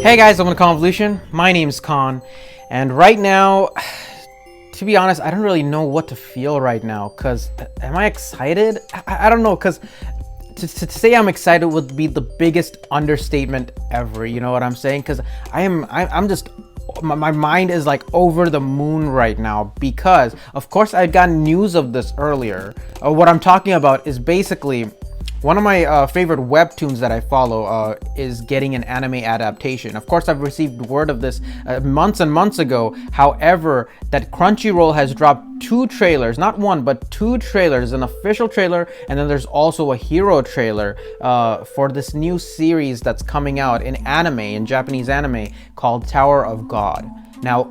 Hey guys, welcome to Khanvolution. My name's Khan, and right now, to be honest, I don't really know what to feel right now. Cause am I excited? I don't know. Cause to say I'm excited would be the biggest understatement ever. You know what I'm saying? Cause I'm just. My mind is like over the moon right now because, of course, I got news of this earlier. What I'm talking about is basically one of my favorite webtoons that I follow is getting an anime adaptation. Of course, I've received word of this months and months ago. However, that Crunchyroll has dropped two trailers, not one, but two trailers, an official trailer, and then there's also a hero trailer for this new series that's coming out in anime, in Japanese anime, called Tower of God. Now,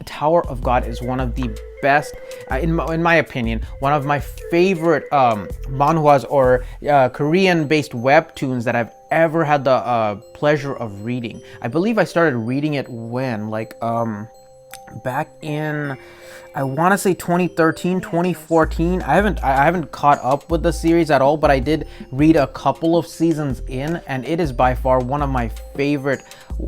Tower of God is one of the best, in my opinion, one of my favorite manhwas or Korean-based webtoons that I've ever had the pleasure of reading. I believe I started reading it when, back in, I want to say 2013, 2014. I haven't caught up with the series at all, but I did read a couple of seasons in, and it is by far one of my favorite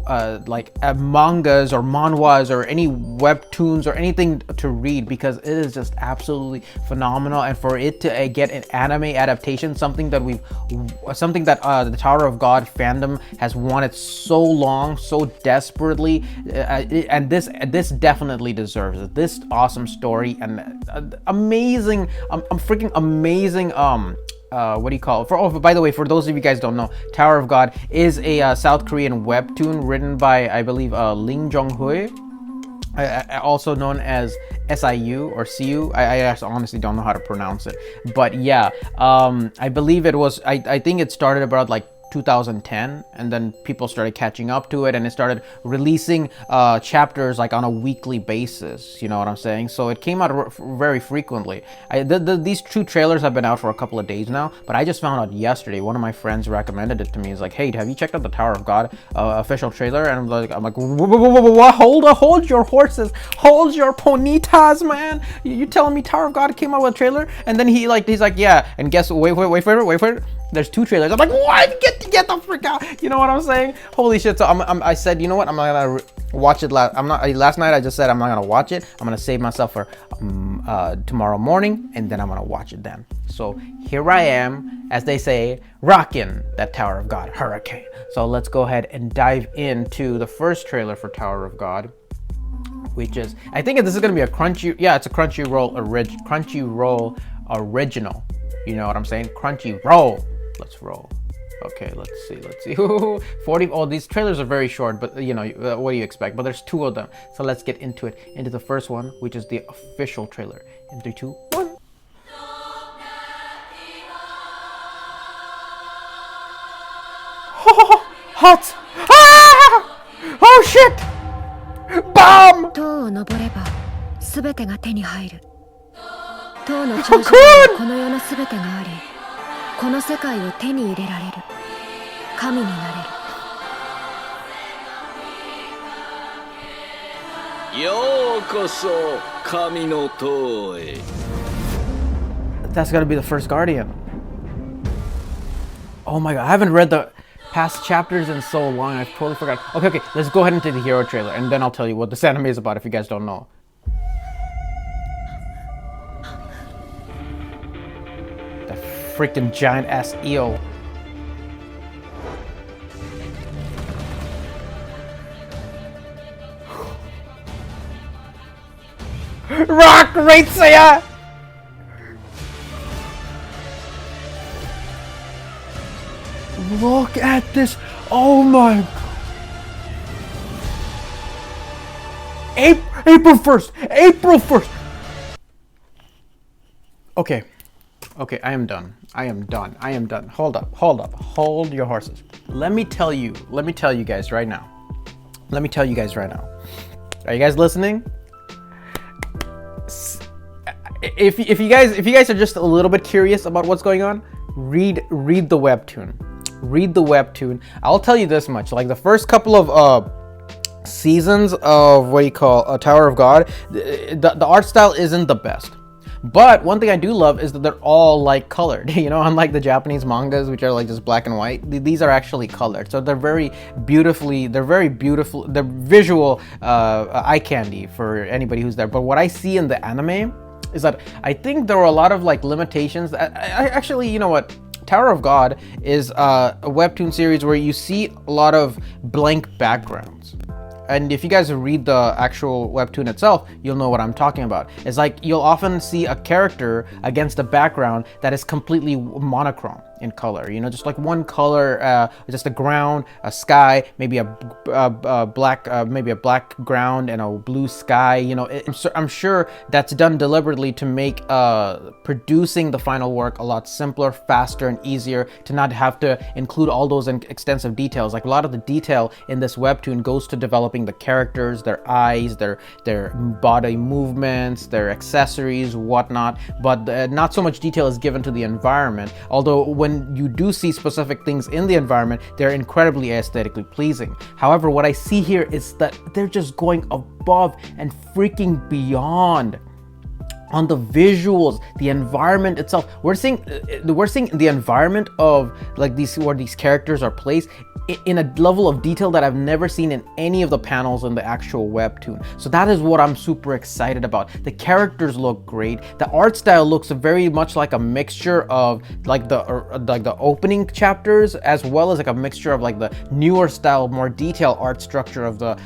mangas or manhwas or any webtoons or anything to read, because it is just absolutely phenomenal. And for it to get an anime adaptation, something that the Tower of God fandom has wanted so long, so desperately, and this definitely deserves it. This awesome story and amazing, freaking amazing. What do you call it? By the way, for those of you guys don't know, Tower of God is a South Korean webtoon written by, I believe, Ling Jong-hui, also known as SIU or CU. I honestly don't know how to pronounce it, but yeah, I believe it was. I think it started about 2010, and then people started catching up to it, and it started releasing chapters on a weekly basis. You know what I'm saying? So it came out very frequently. These two trailers have been out for a couple of days now, but I just found out yesterday. One of my friends recommended it to me. He's like, "Hey, have you checked out the Tower of God official trailer?" And I'm like, "What? Hold your horses, hold your ponitas, man! You telling me Tower of God came out with a trailer?" And then he's like, "Yeah." And guess, wait for it. There's two trailers. I'm like, "What? Get the frick out!" You know what I'm saying? Holy shit! So I said, you know what? I'm not gonna watch it. Last night I just said I'm not gonna watch it. I'm gonna save myself for tomorrow morning, and then I'm gonna watch it then. So here I am, as they say, rocking that Tower of God hurricane. So let's go ahead and dive into the first trailer for Tower of God, which is, I think this is gonna be it's a Crunchyroll original. You know what I'm saying? Crunchyroll. Let's roll. Okay, let's see. 40. Oh, these trailers are very short, but you know, what do you expect? But there's two of them. So let's get into the first one, which is the official trailer. In 3, 2, 1. Hot! Ah! Oh shit! Bomb! That's gotta be the first Guardian. Oh my god, I haven't read the past chapters in so long, I've totally forgot. Okay, let's go ahead into the hero trailer, and then I'll tell you what this anime is about if you guys don't know. That freaking giant ass eel. Rock Raitzaya! Look at this! Oh my! April 1st! April 1st! Okay, I am done. Hold up. Hold your horses. Let me tell you guys right now. Are you guys listening? If you guys are just a little bit curious about what's going on, read the webtoon. I'll tell you this much: the first couple of seasons of Tower of God, the art style isn't the best. But one thing I do love is that they're all like colored, you know, unlike the Japanese mangas, which are like just black and white. These are actually colored, so they're very beautiful, they're visual eye candy for anybody who's there. But what I see in the anime is that I think there were a lot of like limitations. I actually, you know what, Tower of God is a webtoon series where you see a lot of blank backgrounds. And if you guys read the actual webtoon itself, you'll know what I'm talking about. It's like you'll often see a character against a background that is completely monochrome in color, you know, just like one color, just a ground, a sky, maybe a black ground and a blue sky, you know. I'm sure that's done deliberately to make producing the final work a lot simpler, faster, and easier, to not have to include all those extensive details. Like a lot of the detail in this webtoon goes to developing the characters, their eyes, their body movements, their accessories, whatnot, but not so much detail is given to the environment, although when you do see specific things in the environment, they're incredibly aesthetically pleasing. However, what I see here is that they're just going above and freaking beyond on the visuals, the environment itself. We're seeing the environment of like where these characters are placed in a level of detail that I've never seen in any of the panels in the actual webtoon. So that is what I'm super excited about. The characters look great. The art style looks very much like a mixture of like the opening chapters, as well as like a mixture of like the newer style, more detailed art structure of the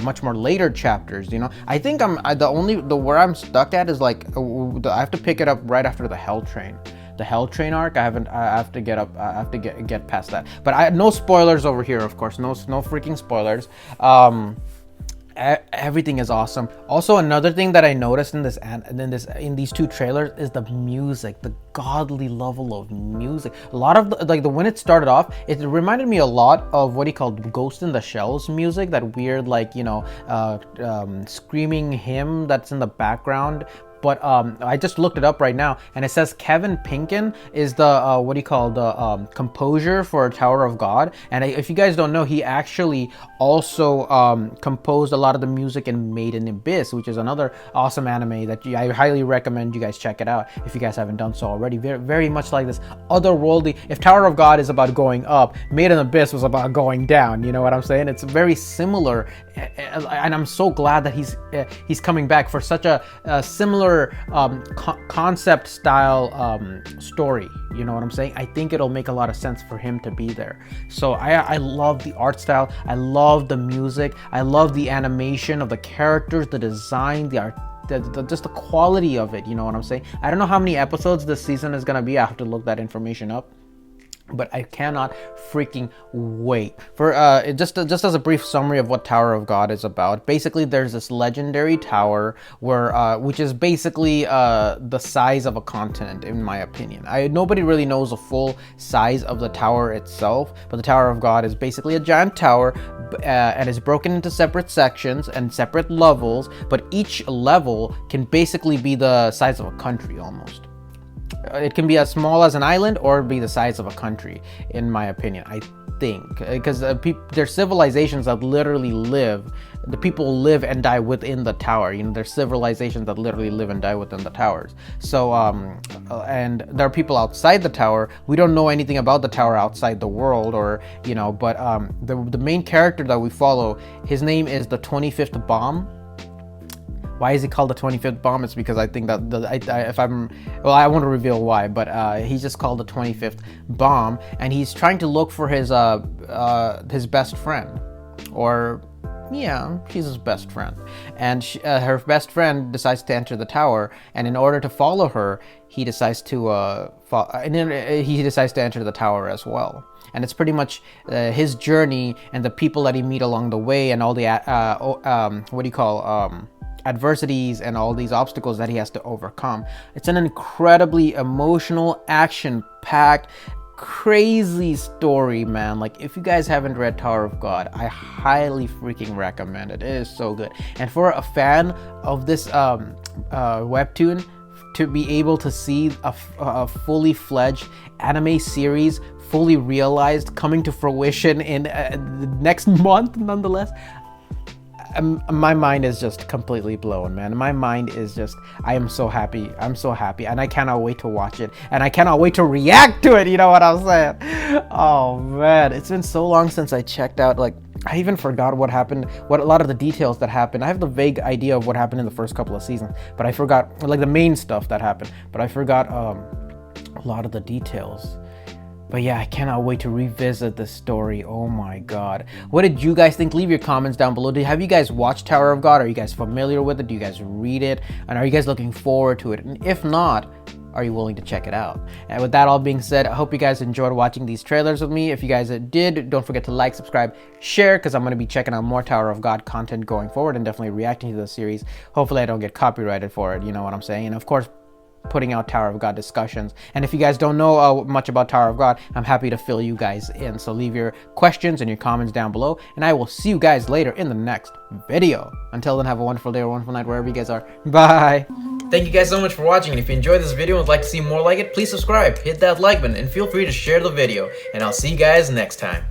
much more later chapters. You know, I think where I'm stuck at is like I have to pick it up right after the Hell Train. The Hell Train arc, I have to get past that. But no spoilers over here, of course. No freaking spoilers. Everything is awesome. Also, another thing that I noticed in these two trailers is the music, the godly level of music. A lot of when it started off, it reminded me a lot of what he called Ghost in the Shell's music, that weird like, you know, screaming hymn that's in the background. But I just looked it up right now, and it says Kevin Pinkin is the composer for Tower of God. And if you guys don't know, he actually also composed a lot of the music in Made in Abyss, which is another awesome anime that I highly recommend you guys check it out if you guys haven't done so already. Very, very much like this otherworldly. If Tower of God is about going up, Made in Abyss was about going down. You know what I'm saying? It's very similar, and I'm so glad that he's coming back for such a similar concept style story. You know what I'm saying? I think it'll make a lot of sense for him to be there. So I love the art style. I love the music. I love the animation of the characters, the design, the art. Just the quality of it. You know what I'm saying? I don't know how many episodes this season is gonna be. I have to look that information up, but I cannot freaking wait. For just as a brief summary of what Tower of God is about, basically there's this legendary tower where which is basically the size of a continent, in my opinion. Nobody really knows the full size of the tower itself, but the Tower of God is basically a giant tower, and is broken into separate sections and separate levels, but each level can basically be the size of a country almost. It can be as small as an island or be the size of a country, in my opinion, I think. Because there's civilizations that literally the people live and die within the tower. You know, there's civilizations that literally live and die within the towers. So, and there are people outside the tower. We don't know anything about the tower outside the world, or, you know, but the main character that we follow, his name is the 25th Bomb. Why is he called the 25th Bomb? It's because I think that I won't reveal why, but he's just called the 25th Bomb, and he's trying to look for his best friend, or yeah, she's his best friend, and her best friend decides to enter the tower, and in order to follow her, he decides to enter the tower as well. And it's pretty much his journey and the people that he meet along the way, and all the adversities and all these obstacles that he has to overcome. It's an incredibly emotional, action-packed, crazy story, man. Like, if you guys haven't read Tower of God, I highly freaking recommend it. It is so good. And for a fan of this webtoon, to be able to see a fully fledged anime series, fully realized, coming to fruition in the next month, nonetheless, my mind is just completely blown, man. My mind is just, I am so happy. I'm so happy, and I cannot wait to watch it, and I cannot wait to react to it. You know what I'm saying? Oh man, it's been so long since I checked out, like, I even forgot what happened, what a lot of the details that happened. I have the vague idea of what happened in the first couple of seasons, but I forgot, like, the main stuff that happened, but I forgot a lot of the details. But yeah, I cannot wait to revisit this story. Oh my god. What did you guys think? Leave your comments down below. Have you guys watched Tower of God? Are you guys familiar with it? Do you guys read it? And are you guys looking forward to it? And if not, are you willing to check it out? And with that all being said, I hope you guys enjoyed watching these trailers with me. If you guys did, don't forget to like, subscribe, share, because I'm going to be checking out more Tower of God content going forward and definitely reacting to the series. Hopefully I don't get copyrighted for it, you know what I'm saying? And of course, putting out Tower of God discussions. And if you guys don't know much about Tower of God, I'm happy to fill you guys in. So leave your questions and your comments down below, and I will see you guys later in the next video. Until then, have a wonderful day or wonderful night wherever you guys are. Bye. Thank you guys so much for watching, and if you enjoyed this video and would like to see more like it, please subscribe, hit that like button, and feel free to share the video. And I'll see you guys next time.